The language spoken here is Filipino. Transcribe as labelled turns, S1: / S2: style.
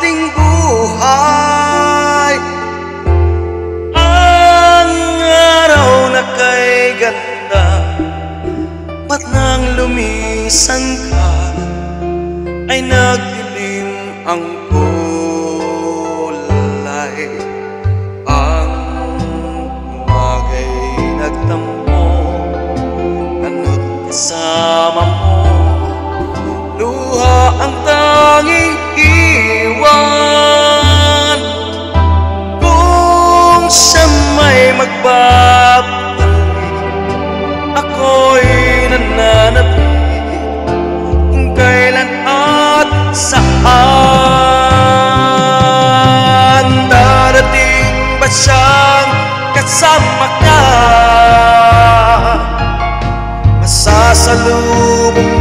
S1: ating buhay. Ang araw na kay ganda, ba't nang lumisan ka ay nagdilim ang kulay. Ang umagay nagtampo, ano't kasama mo, luha ang tanging iwan. Kung siya may magbabalik, ako'y nananabik kung kailan at saan. Darating ba siyang kasama ka? Masasalubong